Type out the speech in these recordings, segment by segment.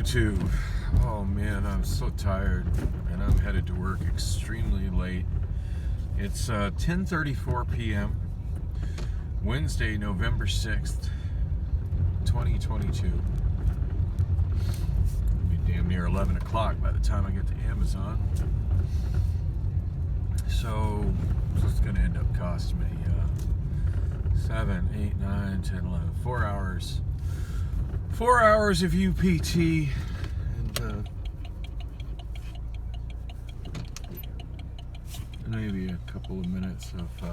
YouTube. Oh man, I'm so tired and I'm headed to work extremely late. It's 10:34 p.m. Wednesday, November 6th, 2022. It'll be damn near 11 o'clock by the time I get to Amazon. So it's going to end up costing me 7, 8, 9, 10, 11, 4 hours. 4 hours of UPT and maybe a couple of minutes of I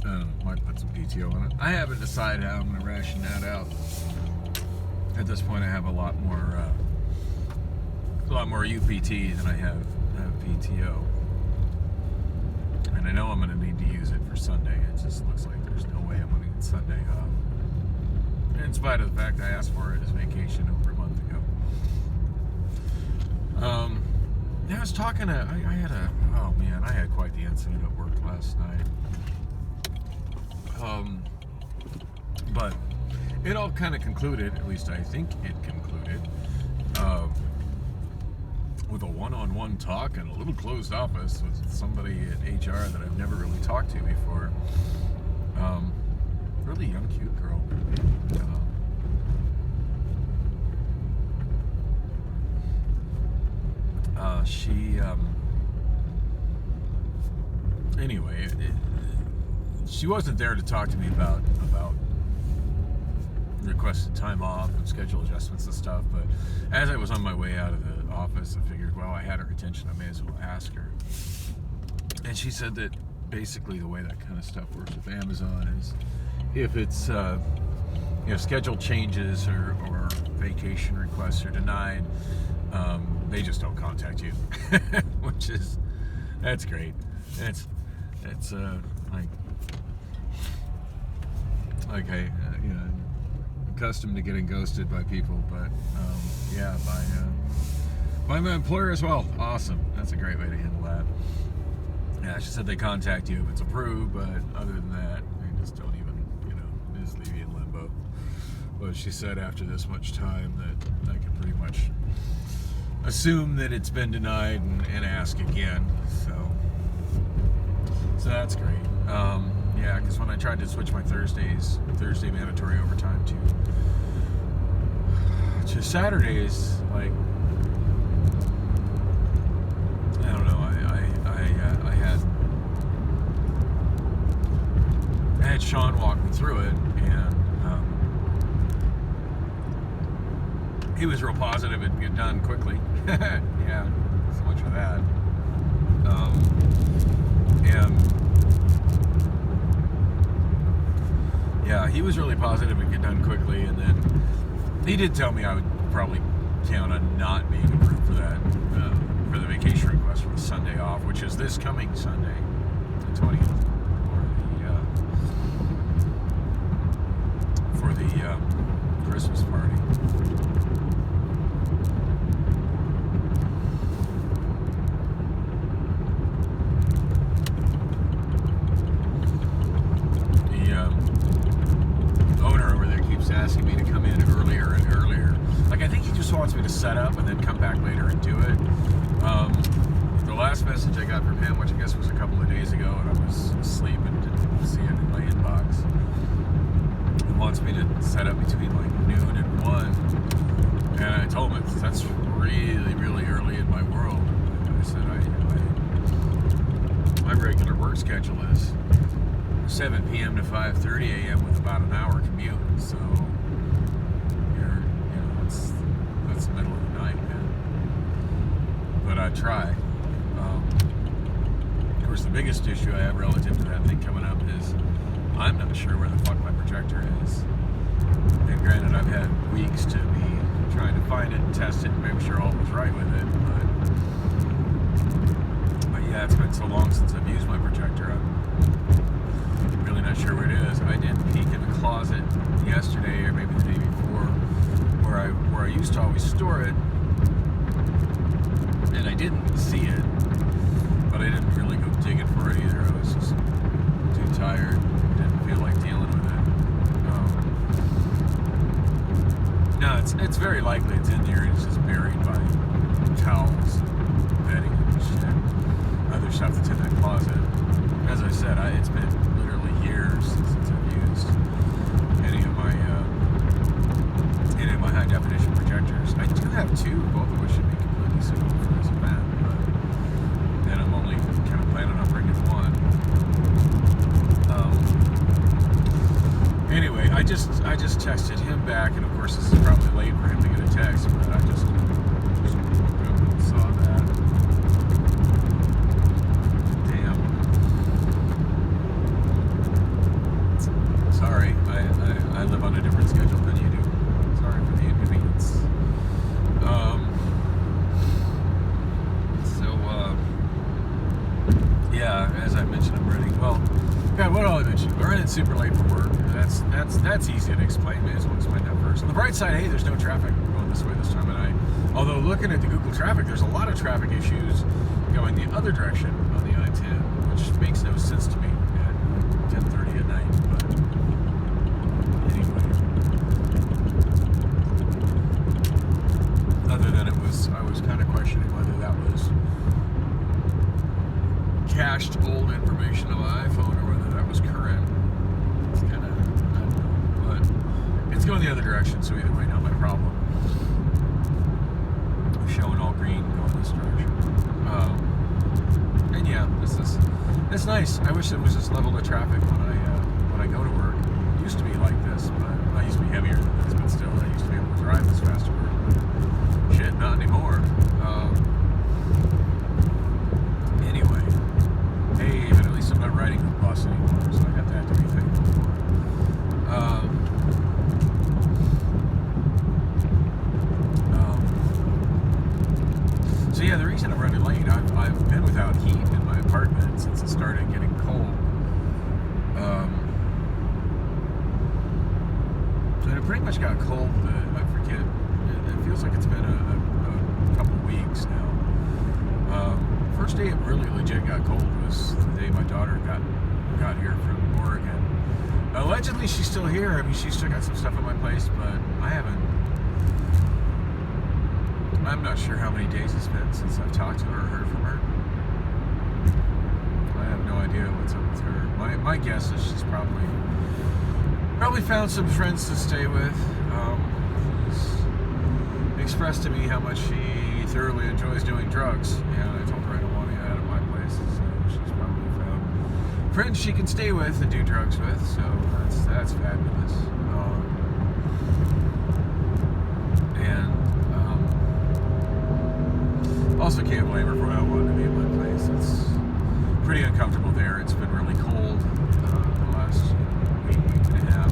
don't know, might put some PTO on it. I haven't decided how I'm going to ration that out. At this point I have a lot more UPT than I have PTO. And I know I'm going to need to use it for Sunday. It just looks like there's no way I'm going to get Sunday off. In spite of the fact I asked for it as vacation over a month ago. I was talking to, I had quite the incident at work last night. But it all kind of concluded, at least I think it concluded, with a one-on-one talk in a little closed office with somebody at HR that I've never really talked to before. Really young, cute girl. Anyway, she wasn't there to talk to me about requested time off and schedule adjustments and stuff, but as I was on my way out of the office, I figured, well, I had her attention, I may as well ask her. And she said that basically the way that kind of stuff works with Amazon is if it's schedule changes or vacation requests are denied, they just don't contact you, that's great. It's accustomed to getting ghosted by people, but by my employer as well. Awesome. That's a great way to handle that. Yeah, she said they contact you if it's approved, but other than that, they just don't even, they just leave you in limbo. But she said after this much time that I can pretty much assume that it's been denied and ask again. So that's great. Because when I tried to switch my Thursday mandatory overtime to Saturdays, like, I don't know, I had Sean walk me through it, and he was real positive it'd get done quickly. Yeah, so much for that. He was really positive it'd get done quickly, and then he did tell me I would probably count on not being approved for that, for the vacation request for the Sunday off, which is this coming Sunday, the 20th, for the Christmas party. Asking me to come in earlier and earlier. Like, I think he just wants me to set up and then come back later and do it. The last message I got from him, which I guess was a couple of days ago, and I was asleep and didn't see it in my inbox, he wants me to set up between like noon and 1. And I told him that's really, really early in my world. And I said, my regular work schedule is 7 p.m. to 5:30 a.m. with about an hour commute. So that's the middle of the night, man. But I try. Of course, the biggest issue I have relative to that thing coming up is I'm not sure where the fuck my projector is. And granted, I've had weeks to be trying to find it and test it and make sure all was right with it. But yeah, it's been so long since I've used my projector. I'm really not sure where it is. I did peek in the closet yesterday or maybe the day before where I used to always store it, and I didn't see it, but I didn't really go digging for it either. I was just too tired, didn't feel like dealing with it. it's very likely it's in there. It's just buried by towels, bedding, and shit. Other stuff that's in that closet. As I said, it's been literally years since I've used any of my high definition projectors. I do have two, both of which should be completely suitable for this event, but then I'm only kind of planning on bringing one. Anyway, I just texted him back, and of course this is probably late for him to get a text, but I just woke up and saw that. Damn. Sorry, I live on a different schedule than you do. Sorry for the inconvenience. Yeah, as I mentioned, I'm running. Well, God, what all I mentioned? We're running super late for work. That's easy to explain. May as well explain that first. On the bright side, hey, there's no traffic going this way this time of night. Although looking at the Google traffic, there's a lot of traffic issues going the other direction on the I-10, which makes no sense to me at 10:30 at night. But anyway, other than I was kind of questioning whether that was cached old information on my iPhone or whether that was current. It's kind of, I don't know, but it's going the other direction, so either way, not my problem. I'm showing all green going this direction. And yeah, it's nice. I wish it was this level of traffic when I go to work. It used to be like this, but I used to be heavier than this, but still, I used to be able to drive this fast to work. But shit, not anymore. Anyway. Hey, but at least I'm not riding the bus anymore, so I got that to be thankful for. So yeah, the reason I'm running late, I've been without heat in my apartment since it started getting cold. And it pretty much got cold, I forget, it feels like it's been a couple weeks now. First day it really legit got cold was the day my daughter got here from Oregon. Allegedly she's still here. I mean, she's still got some stuff at my place, but I'm not sure how many days it's been since I've talked to her or heard from her. I have no idea what's up with her. My guess is she's probably found some friends to stay with. She's expressed to me how much she thoroughly enjoys doing drugs, and I told her I don't want any out of my place, so she's probably found friends she can stay with and do drugs with, so that's fabulous. Also can't blame her for not wanting to be in my place. It's pretty uncomfortable there. It's been really cold the last week and a half.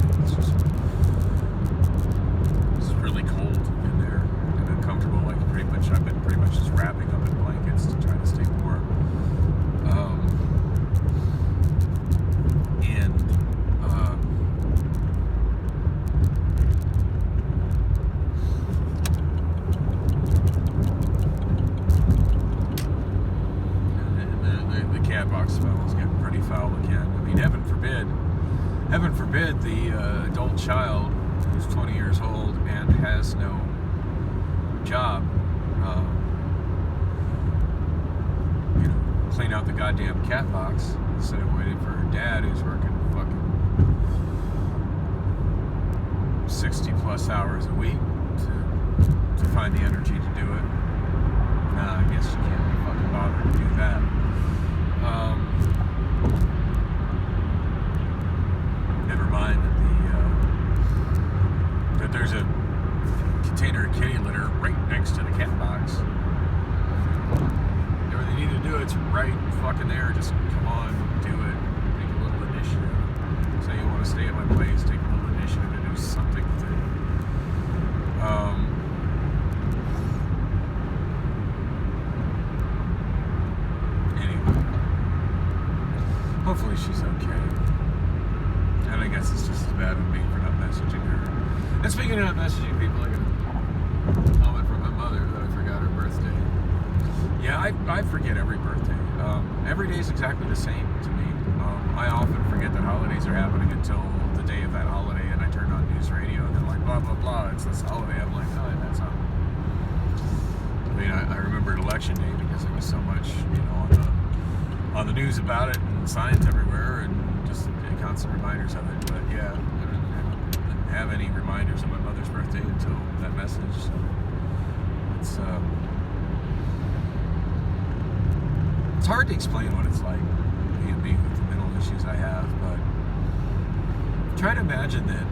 It's really cold in there and uncomfortable. Like I've been pretty much just wrapping up in blankets to try to stay warm. Box smell is getting pretty foul again. I mean, heaven forbid the adult child who's 20 years old and has no job, clean out the goddamn cat box instead of waiting for her dad who's working fucking 60 plus hours a week to find the energy to do it. Nah, I guess you can't be fucking bothered to do that. Never mind that there's a container of kitty litter right next to the cat box. Everything you need to do, it's right fucking there. Just come on, do it. Take a little initiative. Say you want to stay at my place, take a little initiative to do something with it. Hopefully she's okay. And I guess it's just as bad with me for not messaging her. And speaking of not messaging people, I got a comment from my mother that I forgot her birthday. Yeah, I forget every birthday. Every day is exactly the same to me. I often forget that holidays are happening until the day of that holiday, and I turn on news radio, and they're like, blah, blah, blah. It's this holiday. I'm like, oh, that's not. I mean, I remembered Election Day because there was so much, on the news about it and signs everywhere and just constant reminders of it. But yeah, I didn't have any reminders of my mother's birthday until that message. So it's hard to explain what it's like being with the mental issues I have, but try to imagine that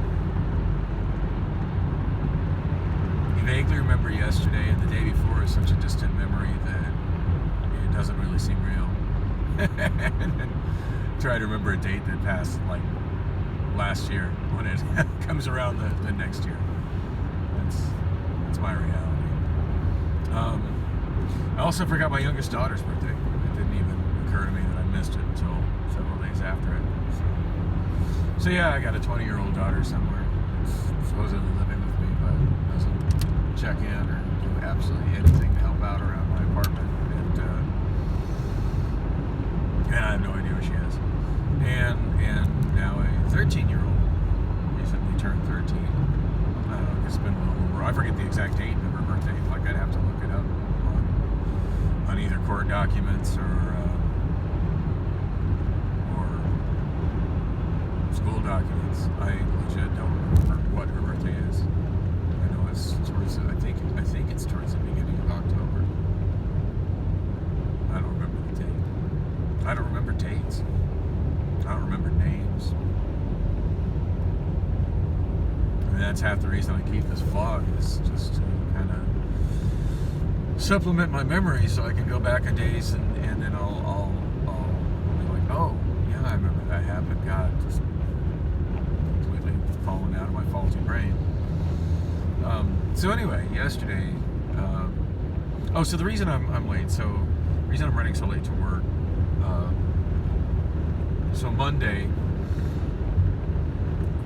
you vaguely remember yesterday and the day before is such a distant memory that it doesn't really seem real. And then try to remember a date that passed like last year when it comes around the next year. That's my reality. I also forgot my youngest daughter's birthday. It didn't even occur to me that I missed it until several days after it. So yeah, I got a 20-year-old daughter somewhere, supposedly living with me, but doesn't check in or do absolutely anything to help out around my apartment. And I have no idea where she is. And now a 13-year-old recently turned 13. I don't know, it's been a little over. I forget the exact date of her birthday. Like, I'd have to look it up on either court documents or school documents. I legit don't remember what her birthday is. I know it's towards. I think it's towards the beginning of October. I don't remember the date. I don't remember dates. I don't remember names. I mean, that's half the reason I keep this vlog, is just to kind of supplement my memory so I can go back a days and then I'll be like, oh yeah, I remember that happened. God, just completely falling out of my faulty brain. So anyway, yesterday, so the reason I'm late, the reason I'm running so late to work, so Monday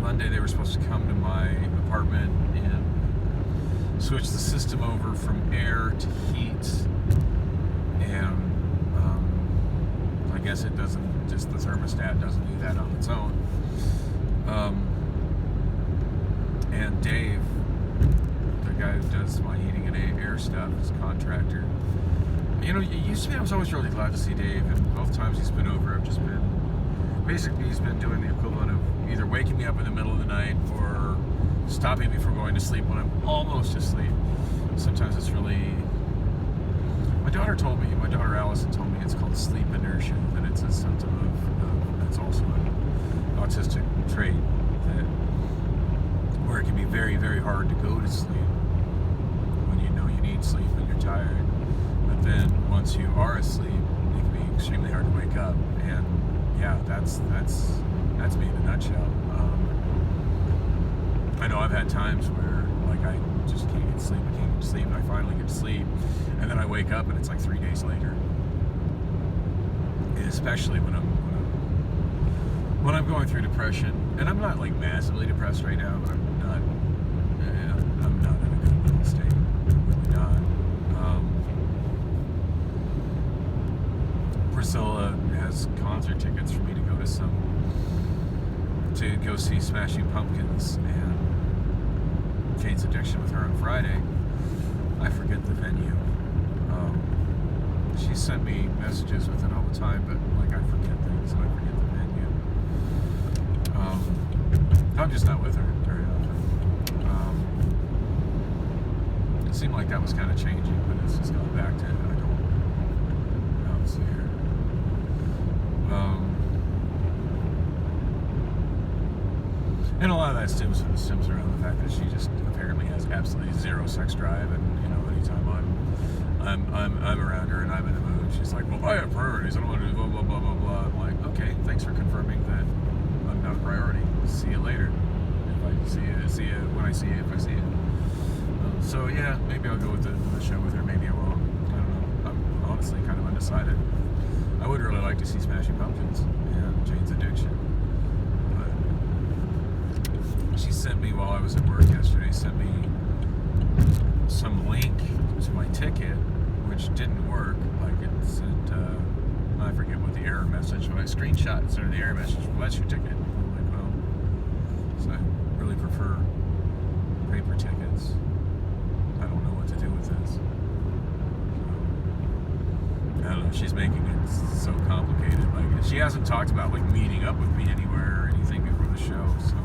they were supposed to come to my apartment and switch the system over from air to heat, and I guess it doesn't, just the thermostat doesn't do that on its own. And Dave, the guy who does my heating and air stuff, is a contractor. It used to be I was always really glad to see Dave, and both times he's been over, he's been doing the equivalent of either waking me up in the middle of the night or stopping me from going to sleep when I'm almost asleep. Sometimes it's really... My daughter Allison told me it's called sleep inertia, that it's a symptom of it's also an autistic trait, that where it can be very, very hard to go to sleep when you know you need sleep and you're tired. But then once you are asleep, it can be extremely hard to wake up. And yeah, that's me in a nutshell. I know I've had times where like I just can't get to sleep, and I finally get to sleep, and then I wake up and it's like 3 days later. And especially when I'm going through depression, and I'm not like massively depressed right now, but I'm not in a good mental state. I'm really not. Priscilla has concert tickets for me to go see Smashing Pumpkins and Jane's Addiction with her on Friday. I forget the venue. She sent me messages with it all the time, but like I forget things and I forget the venue. I'm just not with her very often. It seemed like that was kind of changing, but it's just going back to I don't see her. And a lot of that stems around the fact that she just apparently has absolutely zero sex drive, and anytime I'm around her and I'm in the mood, she's like, well, I have priorities. I don't want to do blah blah blah blah blah. I'm like, okay, thanks for confirming that I'm not a priority. See you later. If I see you when I see you, if I see you. So yeah, maybe I'll go with the show with her. Maybe I won't. I don't know. I'm honestly kind of undecided. I would really like to see Smashing Pumpkins and Jane's Addiction. She sent me, while I was at work yesterday, some link to my ticket, which didn't work. Like it sent, I forget what the error message, but I screenshot and sent her the error message. Well, that's your ticket. I'm like, well, so I really prefer paper tickets. I don't know what to do with this. I don't know. She's making it so complicated. Like, she hasn't talked about like meeting up with me anywhere or anything before the show. So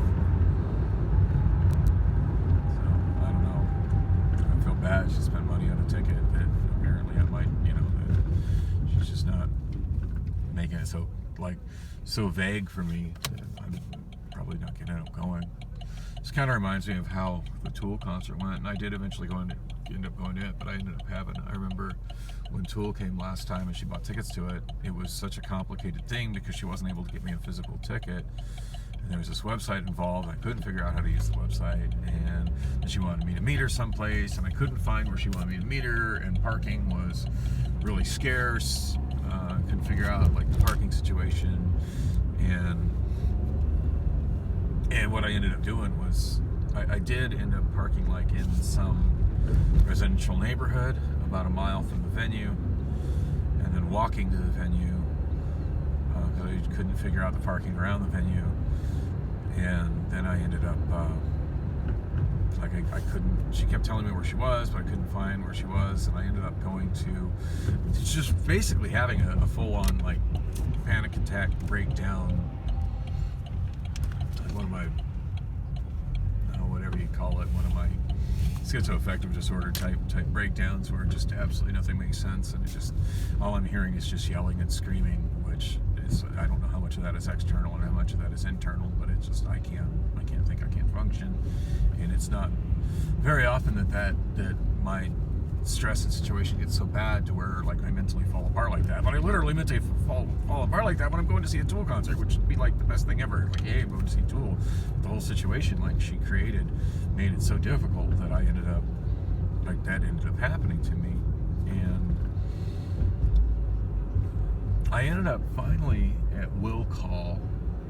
I don't know. I feel bad. She spent money on a ticket that apparently I might, that she's just not making it so vague for me that I'm probably not going to end up going. This kind of reminds me of how the Tool concert went, and I did eventually end up going to it, but I ended up I remember when Tool came last time and she bought tickets to it, it was such a complicated thing because she wasn't able to get me a physical ticket. And there was this website involved. I couldn't figure out how to use the website, and she wanted me to meet her someplace, and I couldn't find where she wanted me to meet her, and parking was really scarce. Couldn't figure out like the parking situation, and what I ended up doing was I did end up parking like in some residential neighborhood about a mile from the venue, and then walking to the venue because I couldn't figure out the parking around the venue. And then I ended up I couldn't, she kept telling me where she was, but I couldn't find where she was, and I ended up going to just basically having a full-on like panic attack breakdown, one of my, whatever you call it, one of my schizoaffective disorder type breakdowns where just absolutely nothing makes sense, and it just, all I'm hearing is just yelling and screaming, which is, I don't know how much of that is external and how much of that is internal, but it's just, I can't think, I can't function. And it's not very often that my stress and situation gets so bad to where like I mentally fall apart like that, but I literally mentally fall apart like that when I'm going to see a Tool concert, which would be like the best thing ever. Like, hey, I'm going to see Tool. But the whole situation like she created made it so difficult that I ended up happening to me. And I ended up finally at Will Call,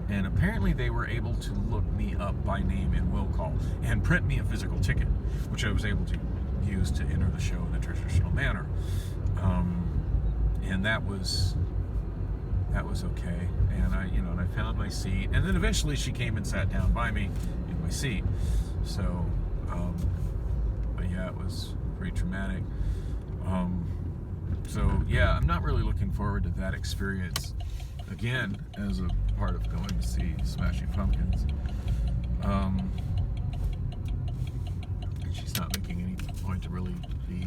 and apparently they were able to look me up by name in Will Call and print me a physical ticket, which I was able to use to enter the show in the traditional manner. And that was okay. And I found my seat, and then eventually she came and sat down by me in my seat. So, but yeah, it was pretty traumatic. So yeah, I'm not really looking forward to that experience again as a part of going to see Smashing Pumpkins. And she's not making any point to really be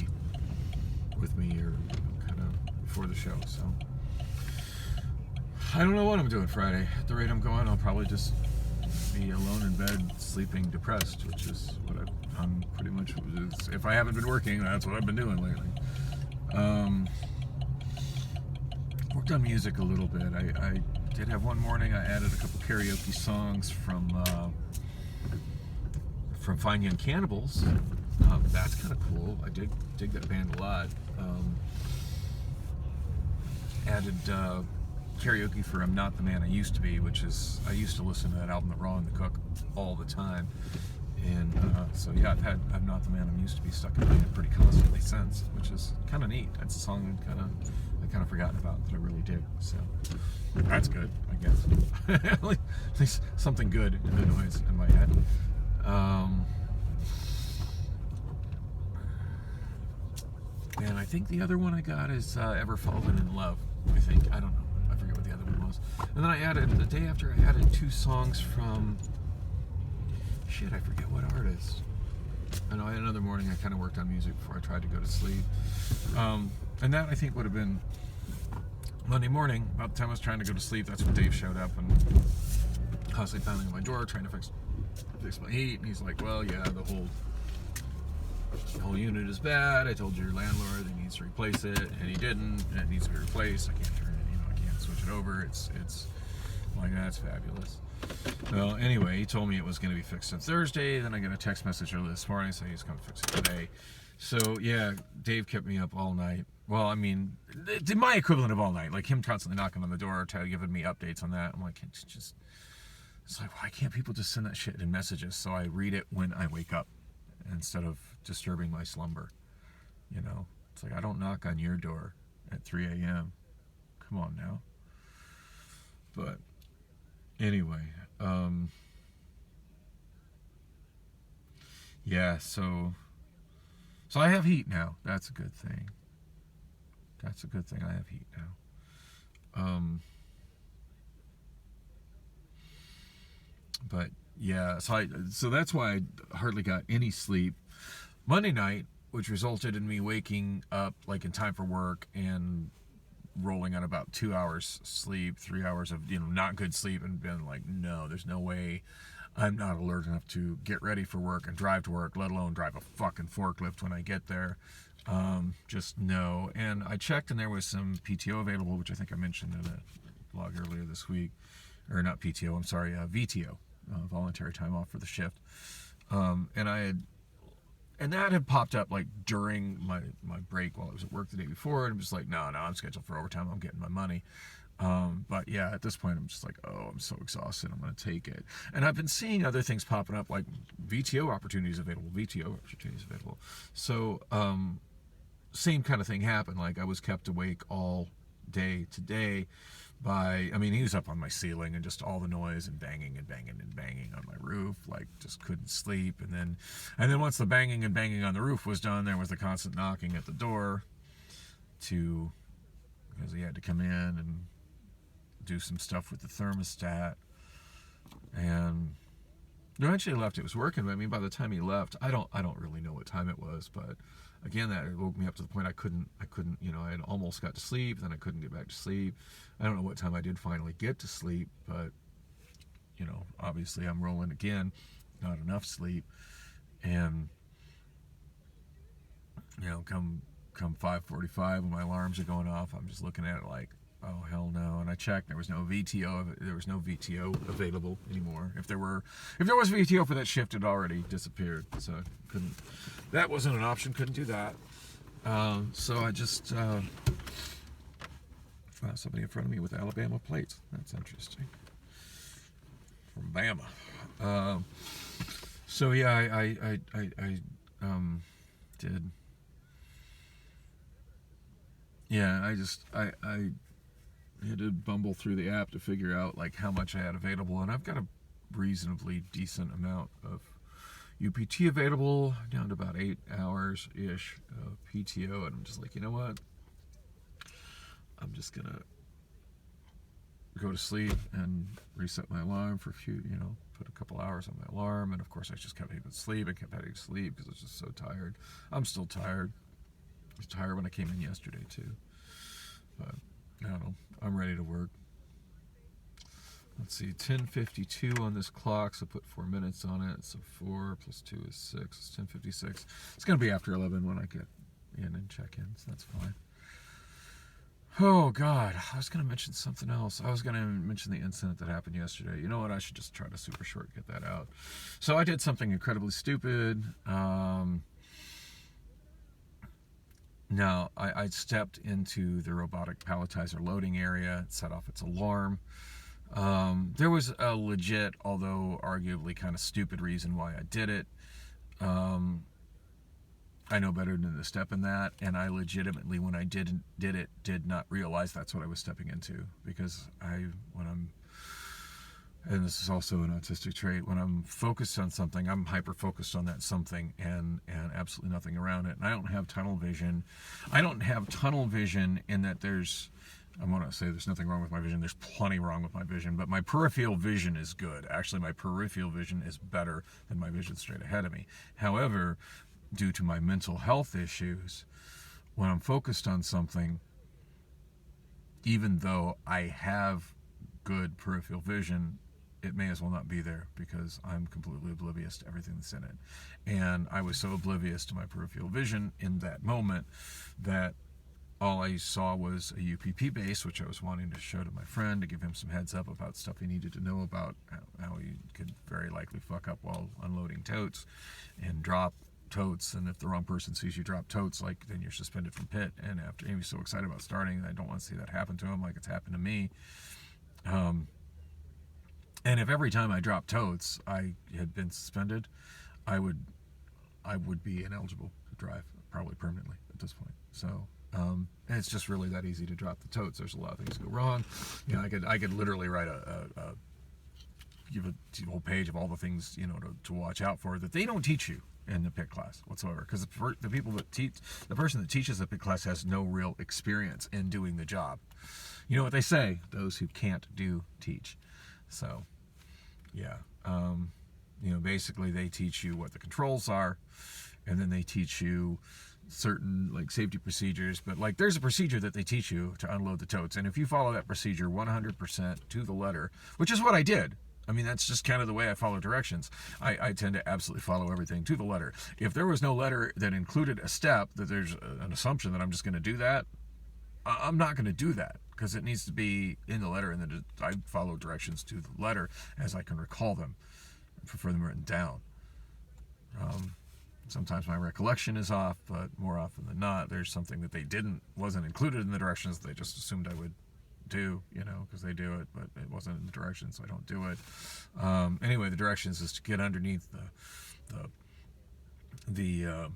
with me or kind of before the show, so I don't know what I'm doing Friday. At the rate I'm going, I'll probably just be alone in bed, sleeping, depressed, which is what I've done pretty much. If I haven't been working, that's what I've been doing lately. Worked on music a little bit. I did have one morning, I added a couple karaoke songs from Fine Young Cannibals. That's kind of cool. I dig that band a lot. Added karaoke for I'm Not the Man I Used to Be, which is, I used to listen to that album, The Raw and the Cook, all the time. And so yeah, I've had I'm Not the Man I Used to Be stuck in my head pretty constantly since, which is kind of neat. That's a song I kind of forgotten about that I really dig. So that's good, I guess. At least something good in the noise in my head. And I think the other one I got is Ever Fallen in Love. I think, I don't know, I forget what the other one was. And then I added, the day after, I added 2 songs from, shit, I forget what artist. I know, another morning I kind of worked on music before I tried to go to sleep. And that I think would have been Monday morning. About the time I was trying to go to sleep, that's when Dave showed up and constantly pounding on my door trying to fix my heat. And he's like, well, yeah, the whole unit is bad. I told your landlord he needs to replace it, and he didn't, and it needs to be replaced. I can't turn it, I can't switch it over. It's like, that's fabulous. Well, anyway, he told me it was going to be fixed on Thursday. Then I got a text message early this morning saying he's going to fix it today. So yeah, Dave kept me up all night. Well, I mean, my equivalent of all night, like him constantly knocking on the door, giving me updates on that. I'm like, it's like, why can't people just send that shit in messages so I read it when I wake up instead of disturbing my slumber? It's like, I don't knock on your door at 3 a.m. Come on now. But anyway, yeah, so I have heat now. That's a good thing. That's a good thing. I have heat now. But yeah, so that's why I hardly got any sleep Monday night, which resulted in me waking up like in time for work and rolling on about 2 hours sleep, 3 hours of not good sleep, and being like, no, there's no way I'm not alert enough to get ready for work and drive to work, let alone drive a fucking forklift when I get there. Just no. And I checked, and there was some PTO available, which I think I mentioned in a blog earlier this week, or not PTO, I'm sorry, VTO, voluntary time off for the shift. And that had popped up like during my break while I was at work the day before, and I'm just like, no, I'm scheduled for overtime. I'm getting my money. But yeah, at this point, I'm just like, oh, I'm so exhausted. I'm going to take it. And I've been seeing other things popping up, like VTO opportunities available. So, same kind of thing happened. Like I was kept awake all day today he was up on my ceiling and just all the noise and banging and banging and banging on my roof, like just couldn't sleep. And then once the banging and banging on the roof was done, there was the constant knocking at the door because he had to come in and do some stuff with the thermostat. And eventually left. It was working, but I mean, by the time he left, I don't really know what time it was, but again, that woke me up to the point I couldn't, I had almost got to sleep, then I couldn't get back to sleep. I don't know what time I did finally get to sleep, but obviously I'm rolling again, not enough sleep, and come 5:45 when my alarms are going off, I'm just looking at it like, oh hell no. And I checked, there was no VTO available anymore. If there was VTO for that shift, it already disappeared, so that wasn't an option. Couldn't do that. So I just found somebody in front of me with Alabama plates. That's interesting. From Bama. So yeah, I did. Yeah, I had to bumble through the app to figure out like how much I had available, and I've got a reasonably decent amount of UPT available, down to about 8 hours ish of PTO, and I'm just like, you know what? I'm just gonna go to sleep and reset my alarm for a few, put a couple hours on my alarm, and of course I just kept having to sleep and kept having to sleep because I was just so tired. I'm still tired. I was tired when I came in yesterday too, but I don't know. I'm ready to work. Let's see, 10:52 on this clock, so put 4 minutes on it. So 4 plus 2 is 6. It's 10:56. It's going to be after 11 when I get in and check in, so that's fine. Oh, God. I was going to mention something else. I was going to mention the incident that happened yesterday. You know what? I should just try to super short get that out. So I did something incredibly stupid. Now, I stepped into the robotic palletizer loading area. It set off its alarm. There was a legit, although arguably kind of stupid reason why I did it. I know better than to step in that, and I legitimately, when I did it, did not realize that's what I was stepping into, because and this is also an autistic trait, when I'm focused on something, I'm hyper-focused on that something and absolutely nothing around it. And I don't have tunnel vision. I don't have tunnel vision in that I want to say there's nothing wrong with my vision. There's plenty wrong with my vision, but my peripheral vision is good. Actually, my peripheral vision is better than my vision straight ahead of me. However, due to my mental health issues, when I'm focused on something, even though I have good peripheral vision, it may as well not be there because I'm completely oblivious to everything that's in it. And I was so oblivious to my peripheral vision in that moment that all I saw was a UPP base, which I was wanting to show to my friend to give him some heads up about stuff he needed to know about how he could very likely fuck up while unloading totes and drop totes. And if the wrong person sees you drop totes, then you're suspended from pit. And after he was so excited about starting, I don't want to see that happen to him like it's happened to me. And if every time I dropped totes I had been suspended, I would be ineligible to drive, probably permanently at this point. So and it's just really that easy to drop the totes. There's a lot of things go wrong. I could literally write give a whole page of all the things to watch out for that they don't teach you in the PIT class whatsoever, because the person that teaches the PIT class has no real experience in doing the job. You know what they say, those who can't do teach. So yeah, basically they teach you what the controls are, and then they teach you certain like safety procedures, but like there's a procedure that they teach you to unload the totes, and if you follow that procedure 100% to the letter, which is what I did. I mean, that's just kind of the way I follow directions. I tend to absolutely follow everything to the letter. If there was no letter that included a step, that there's an assumption that I'm just going to do that, I'm not going to do that, because it needs to be in the letter, and then I follow directions to the letter as I can recall them. I prefer them written down. Sometimes my recollection is off, but more often than not, there's something that wasn't included in the directions that they just assumed I would do, because they do it, but it wasn't in the directions, so I don't do it. Anyway, the directions is to get underneath the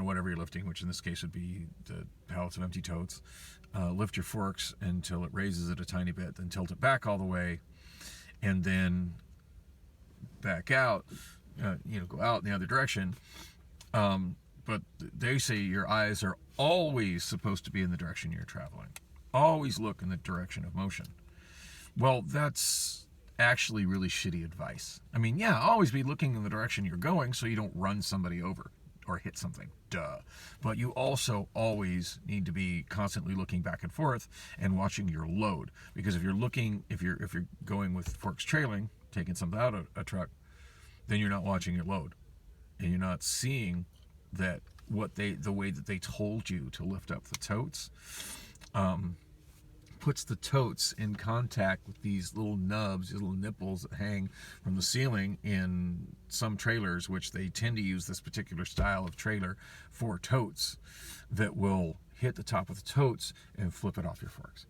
whatever you're lifting, which in this case would be the pallets of empty totes. Lift your forks until it raises it a tiny bit, then tilt it back all the way, and then back out, go out in the other direction. But they say your eyes are always supposed to be in the direction you're traveling. Always look in the direction of motion. Well, that's actually really shitty advice. I mean, yeah, always be looking in the direction you're going so you don't run somebody over or hit something. Duh. But you also always need to be constantly looking back and forth and watching your load. Because if you're going with forks trailing, taking something out of a truck, then you're not watching your load. And you're not seeing that the way that they told you to lift up the totes puts the totes in contact with these little nubs, these little nipples that hang from the ceiling in some trailers, which they tend to use this particular style of trailer for totes, that will hit the top of the totes and flip it off your forks.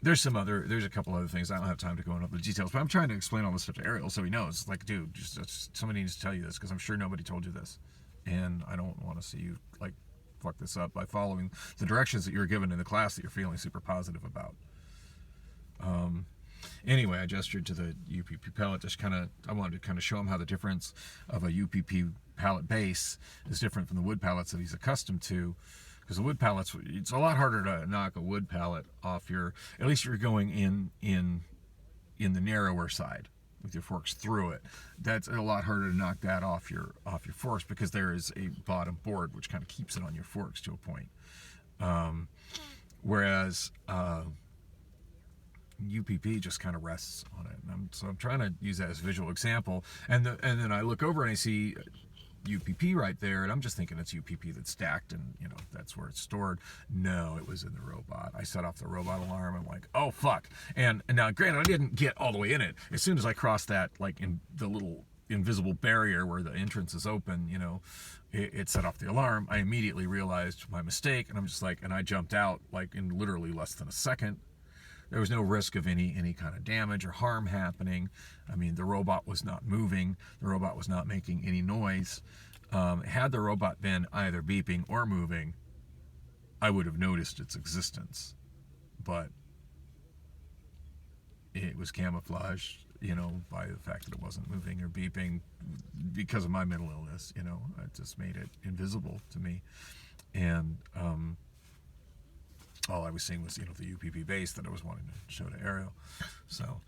There's a couple other things. I don't have time to go into the details, but I'm trying to explain all this stuff to Ariel so he knows. Like, dude, just somebody needs to tell you this, because I'm sure nobody told you this, and I don't want to see you like fuck this up by following the directions that you're given in the class that you're feeling super positive about. Anyway, I gestured to the UPP pallet. I wanted to kind of show him how the difference of a UPP pallet base is different from the wood pallets that he's accustomed to. Because the wood pallets, it's a lot harder to knock a wood pallet off at least you're going in the narrower side with your forks through it. That's a lot harder to knock that off your forks, because there is a bottom board which kind of keeps it on your forks to a point. Whereas UPP just kind of rests on it. So I'm trying to use that as a visual example. And then I look over and I see UPP right there, and I'm just thinking it's UPP that's stacked, and that's where it's stored. No, it was in the robot. I set off the robot alarm. I'm like, oh fuck. And now, granted, I didn't get all the way in it. As soon as I crossed that, like, in the little invisible barrier where the entrance is open, it set off the alarm. I immediately realized my mistake, and I'm just like, and I jumped out like in literally less than a second. There was no risk of any kind of damage or harm happening. I mean, the robot was not moving. The robot was not making any noise. Had the robot been either beeping or moving, I would have noticed its existence. But it was camouflaged, by the fact that it wasn't moving or beeping because of my mental illness. It just made it invisible to me. And all I was seeing was, the UPP base that I was wanting to show to Ariel. So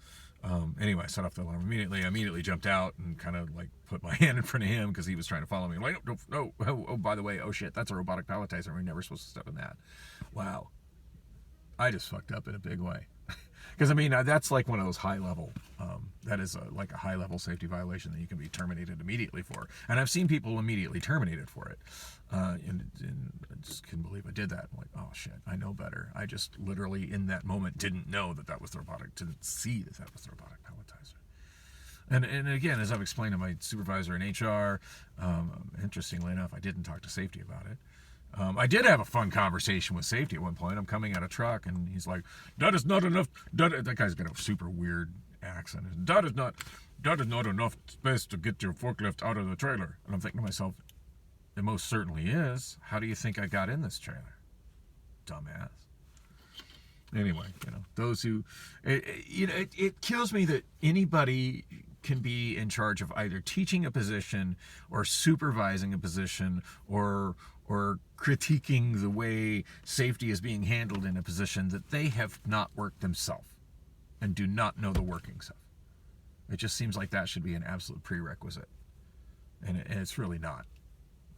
anyway, I set off the alarm immediately. I immediately jumped out and kind of like put my hand in front of him, because he was trying to follow me. I'm like, no, oh, by the way, oh shit, that's a robotic palletizer. We're never supposed to step in that. Wow. I just fucked up in a big way. Because, I mean, that's like one of those high-level, that is like a high-level safety violation that you can be terminated immediately for. And I've seen people immediately terminated for it. And I just couldn't believe I did that. I'm like, oh, shit, I know better. I just literally, in that moment, didn't know that was the robotic, didn't see that was the robotic palletizer. And again, as I've explained to my supervisor in HR, interestingly enough, I didn't talk to safety about it. I did have a fun conversation with safety at one point. I'm coming out of truck, and he's like, that is not enough. That guy's got a super weird accent. That is not enough space to get your forklift out of the trailer. And I'm thinking to myself, it most certainly is. How do you think I got in this trailer? Dumbass. Anyway, those who, it kills me that anybody can be in charge of either teaching a position or supervising a position or critiquing the way safety is being handled in a position that they have not worked themselves and do not know the workings of. It just seems like that should be an absolute prerequisite, and it's really not.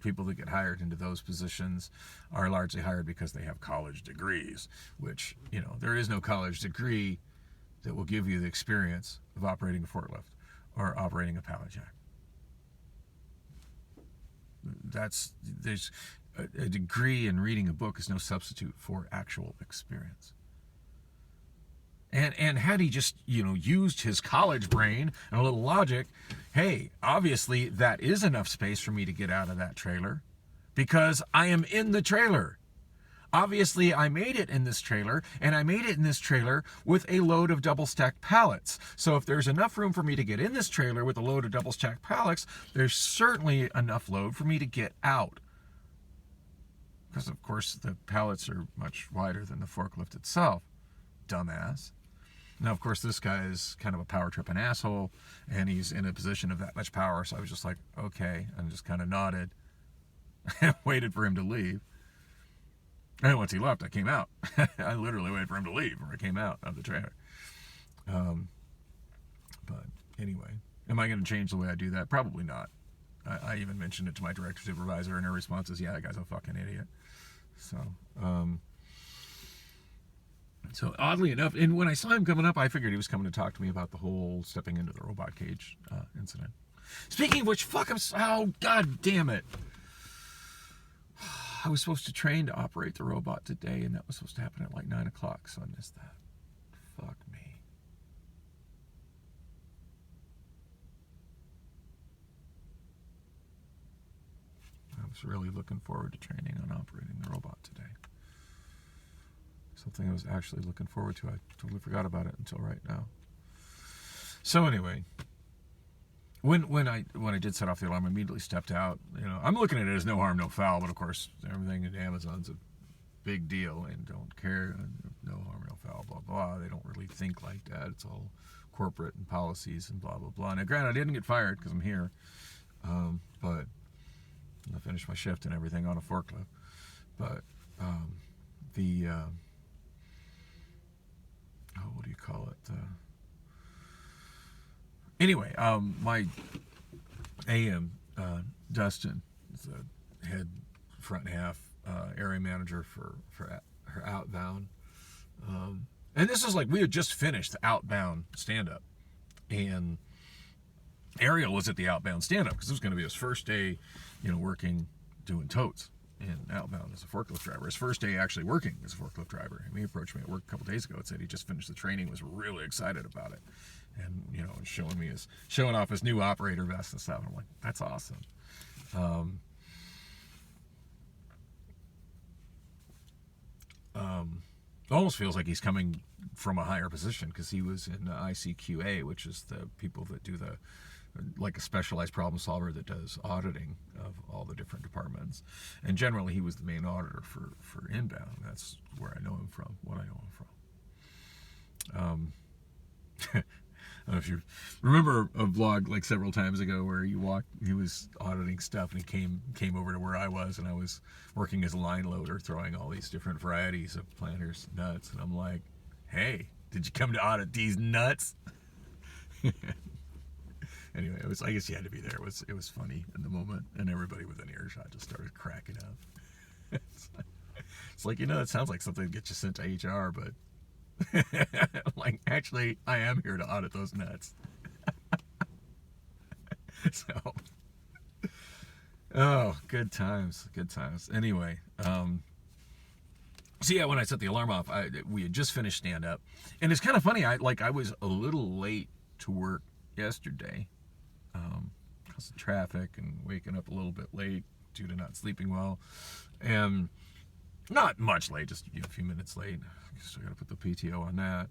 People that get hired into those positions are largely hired because they have college degrees, which, there is no college degree that will give you the experience of operating a forklift or operating a pallet jack. There's a degree in reading a book is no substitute for actual experience. And had he just, used his college brain and a little logic, hey, obviously that is enough space for me to get out of that trailer because I am in the trailer. Obviously, I made it in this trailer, and I made it in this trailer with a load of double-stacked pallets. So if there's enough room for me to get in this trailer with a load of double-stacked pallets, there's certainly enough load for me to get out. Because, of course, the pallets are much wider than the forklift itself. Dumbass. Now, of course, this guy is kind of a power tripping asshole, and he's in a position of that much power, so I was just like, okay, and just kind of nodded and waited for him to leave. And once he left, I came out. I literally waited for him to leave, or I came out of the trailer. But anyway, am I going to change the way I do that? Probably not. I even mentioned it to my direct supervisor, and her response is, yeah, that guy's a fucking idiot. So oddly enough, and when I saw him coming up, I figured he was coming to talk to me about the whole stepping into the robot cage incident. Speaking of which, oh, god damn it. I was supposed to train to operate the robot today, and that was supposed to happen at like 9 o'clock, so I missed that. Fuck me. I was really looking forward to training on operating the robot today. Something I was actually looking forward to. I totally forgot about it until right now. So anyway, when I did set off the alarm, I immediately stepped out. I'm looking at it as no harm, no foul, but of course everything in Amazon's a big deal and don't care. No harm, no foul, blah blah. They don't really think like that. It's all corporate and policies and blah blah blah. Now, granted, I didn't get fired because I'm here, but I finished my shift and everything on a forklift. But what do you call it? Anyway, my AM, Dustin, is the head front half area manager for her outbound. And this is like, we had just finished the outbound stand-up. And Ariel was at the outbound stand-up because it was going to be his first day, working, doing totes. And outbound as a forklift driver. His first day actually working as a forklift driver. And he approached me at work a couple days ago and said he just finished the training, was really excited about it. And, showing off his new operator vest and stuff. And I'm like, that's awesome. Almost feels like he's coming from a higher position because he was in ICQA, which is the people that do like a specialized problem solver that does auditing of all the different departments. And generally he was the main auditor for inbound. That's where I know him from, what I know him from. I don't know if you remember a vlog like several times ago where he was auditing stuff and he came over to where I was, and I was working as a line loader throwing all these different varieties of planters nuts, and I'm like, hey, did you come to audit these nuts? Anyway, I guess you had to be there. It was funny in the moment, and everybody within earshot just started cracking up. It's like, it sounds like something that gets you sent to HR, but like, actually, I am here to audit those nuts. So, oh, good times. Anyway, so yeah, when I set the alarm off, we had just finished stand up, and it's kind of funny. I was a little late to work yesterday. Because of traffic and waking up a little bit late due to not sleeping well, and not much late, just a few minutes late. Still got to put the PTO on that.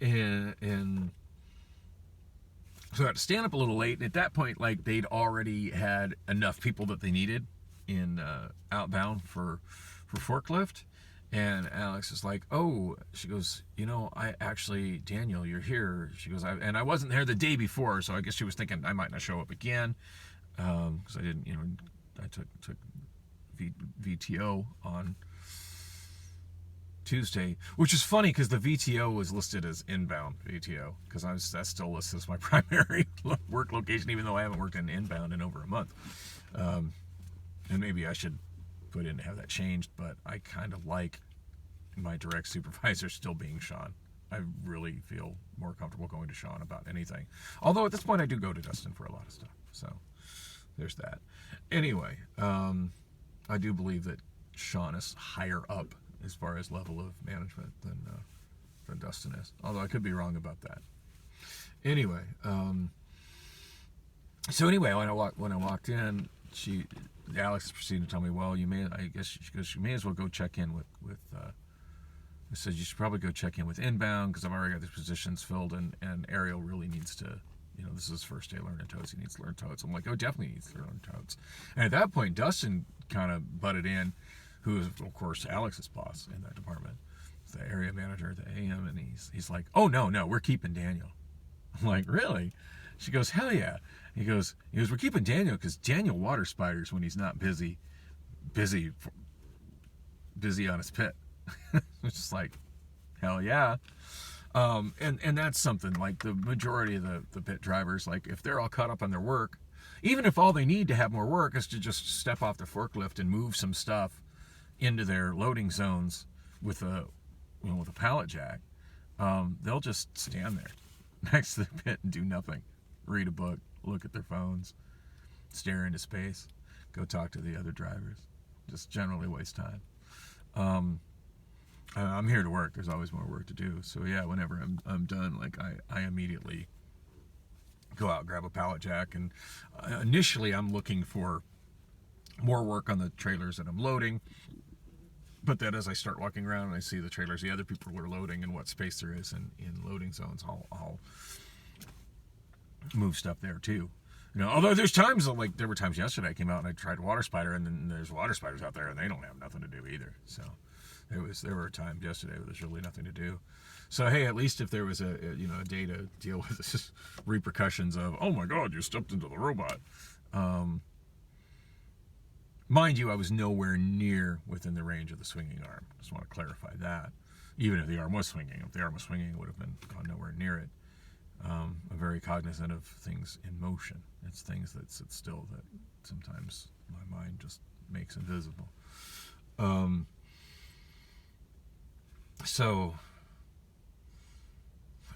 And so I had to stand up a little late, and at that point, like, they'd already had enough people that they needed in outbound for forklift, And Alex is like, oh, she goes, Daniel, you're here. She goes, and I wasn't there the day before, so I guess she was thinking I might not show up again, because I didn't, I took VTO on Tuesday, which is funny because the VTO was listed as inbound VTO, because that's still listed as my primary work location, even though I haven't worked in inbound in over a month. And maybe I should put in to have that changed, but I kind of like my direct supervisor still being Sean. I really feel more comfortable going to Sean about anything. Although at this point I do go to Dustin for a lot of stuff. So there's that. Anyway, I do believe that Sean is higher up as far as level of management than Dustin is. Although I could be wrong about that. Anyway, when I walked in, Alex proceeded to tell me, well, you may as well go check in with I said, you should probably go check in with inbound, because I've already got these positions filled, and Ariel really needs to, this is his first day learning totes. He needs to learn totes. I'm like, oh, definitely needs to learn totes. And at that point, Dustin kind of butted in, who is, of course, Alex's boss in that department, the area manager, the AM, and he's like, oh, no, we're keeping Daniel. I'm like, really? She goes, hell yeah. He goes, we're keeping Daniel because Daniel water spiders when he's not busy on his pit. It's just like, hell yeah. And that's something, like the majority of the pit drivers, like if they're all caught up on their work, even if all they need to have more work is to just step off the forklift and move some stuff into their loading zones with a pallet jack, they'll just stand there next to the pit and do nothing. Read a book, look at their phones, stare into space, go talk to the other drivers. Just generally waste time. I'm here to work. There's always more work to do. So yeah, whenever I'm done, like I immediately go out, grab a pallet jack, and initially I'm looking for more work on the trailers that I'm loading. But then as I start walking around and I see the trailers the other people are loading and what space there is in loading zones, I'll move stuff there too. Although there's times, like there were times yesterday I came out and I tried water spider, and then there's water spiders out there and they don't have nothing to do either. So there were times yesterday where there's really nothing to do. So hey, at least if there was a day to deal with the repercussions of, oh my God, you stepped into the robot. Mind you, I was nowhere near within the range of the swinging arm. Just want to clarify that. Even if the arm was swinging, it would have gone nowhere near it. I'm very cognizant of things in motion. It's things that sit still that sometimes my mind just makes invisible. So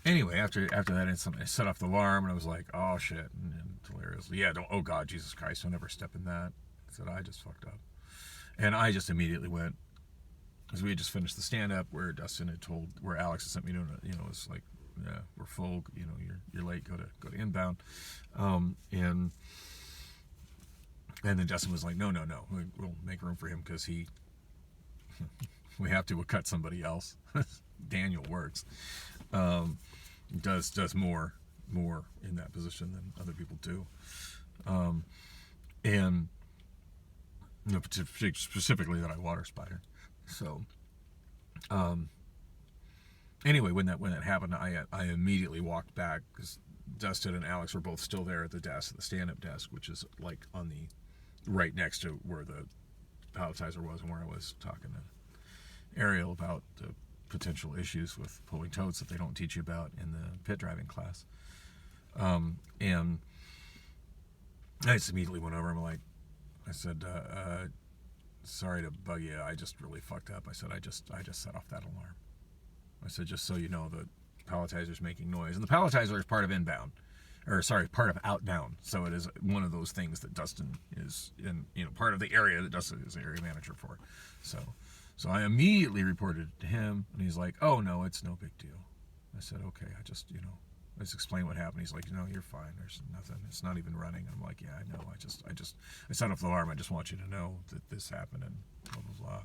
anyway, after that incident, I set off the alarm and I was like, oh shit. And hilarious. Yeah, oh God, Jesus Christ, don't ever step in that. I said, I just fucked up. And I just immediately went, because we had just finished the stand-up where Dustin had told, where Alex had sent me to, it was like, yeah, we're full, you're late, go to inbound. And then Dustin was like, no, we'll make room for him because we have to cut somebody else. Daniel works. Does more in that position than other people do. And specifically that I water spider. So anyway, when that happened, I immediately walked back because Dustin and Alex were both still there at the desk, the stand-up desk, which is like on the right next to where the palletizer was and where I was talking to Ariel about the potential issues with pulling totes that they don't teach you about in the pit driving class. And I just immediately went over and I said, sorry to bug you, I just really fucked up. I said, I just set off that alarm. I said, just so you know, the palletizer's making noise. And the palletizer is part of part of outbound. So it is one of those things that Dustin is in, part of the area that Dustin is the area manager for. So I immediately reported it to him, and he's like, oh no, it's no big deal. I said, okay, I just explained what happened. He's like, you're fine. There's nothing. It's not even running. I'm like, yeah, I know. I set off the alarm. I just want you to know that this happened and blah, blah, blah.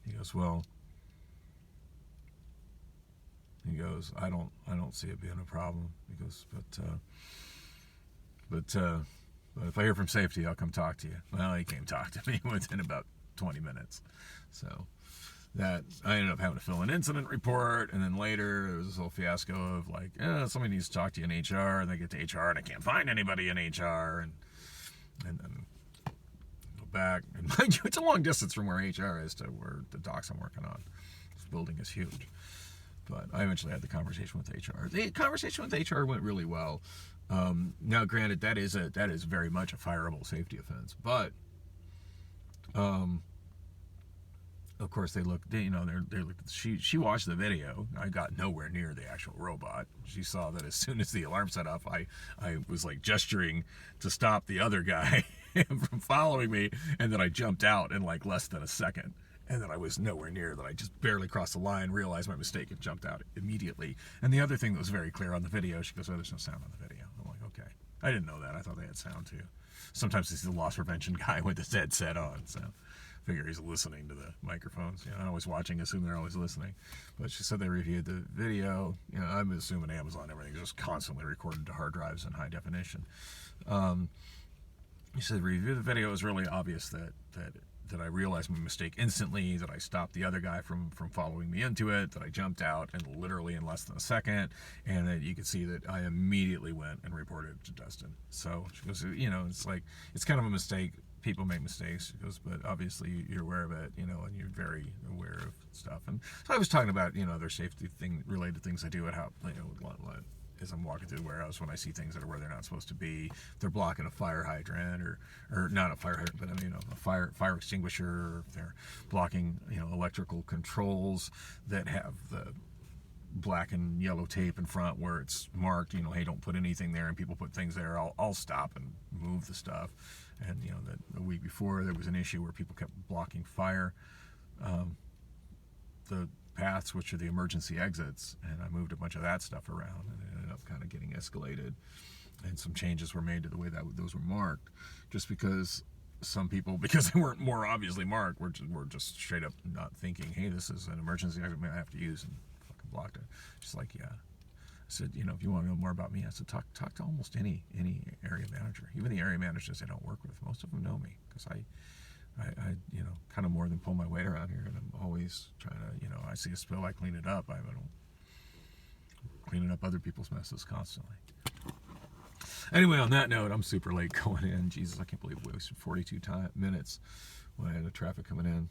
He goes, well, I don't see it being a problem. He goes, but if I hear from safety, I'll come talk to you. Well, he came talk to me within about 20 minutes. So, that I ended up having to fill an incident report, and then later there was this whole fiasco of like, somebody needs to talk to you in HR, and they get to HR and I can't find anybody in HR, and then go back, and mind you, it's a long distance from where HR is to where the docks I'm working on. This building is huge. But I eventually had the conversation with HR. The conversation with HR went really well. Now, granted, that is very much a fireable safety offense, but of course, she watched the video. I got nowhere near the actual robot. She saw that as soon as the alarm set off, I was like gesturing to stop the other guy from following me, and then I jumped out in like less than a second. And then I was nowhere near that. I just barely crossed the line, realized my mistake, and jumped out immediately. And the other thing that was very clear on the video, she goes, "Oh, there's no sound on the video." I'm like, okay. I didn't know that. I thought they had sound too. Sometimes this is the loss prevention guy with his headset on, so figure he's listening to the microphones. I'm always watching, assume they're always listening. But she said they reviewed the video. I'm assuming Amazon, everything's just constantly recorded to hard drives in high definition. She said review the video. It was really obvious that I realized my mistake instantly, that I stopped the other guy from following me into it, that I jumped out and literally in less than a second, and that you could see that I immediately went and reported it to Dustin. So she goes, it's like, it's kind of a mistake. People make mistakes. She goes, but obviously you're aware of it, and you're very aware of stuff. And so I was talking about, other safety related things I do at how, as I'm walking through the warehouse, when I see things that are where they're not supposed to be, if they're blocking a fire hydrant or not a fire hydrant, but a fire extinguisher, or if they're blocking, electrical controls that have the black and yellow tape in front where it's marked, hey, don't put anything there, and people put things there, I'll stop and move the stuff. And that a week before there was an issue where people kept blocking fire, the paths, which are the emergency exits, and I moved a bunch of that stuff around, and it ended up kind of getting escalated, and some changes were made to the way that those were marked, just because some people, because they weren't more obviously marked, were just straight up not thinking, hey, this is an emergency exit I have to use, and fucking blocked it. Just like, yeah. I said, if you want to know more about me, I said, talk to almost any area manager, even the area managers I don't work with. Most of them know me, because I kind of more than pull my weight around here, and I'm always trying to, I see a spill, I clean it up. I don't cleaning up other people's messes constantly. Anyway, on that note, I'm super late going in. Jesus, I can't believe we wasted 42 minutes when I had the traffic coming in.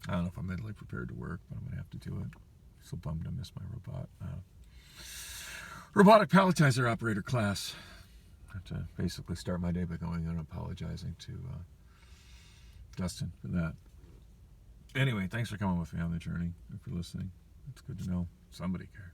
I don't know if I'm mentally prepared to work, but I'm going to have to do it. So bummed I missed my robotic palletizer operator class. I have to basically start my day by going in and apologizing to Dustin for that. Anyway, thanks for coming with me on the journey and for listening. It's good to know somebody cared.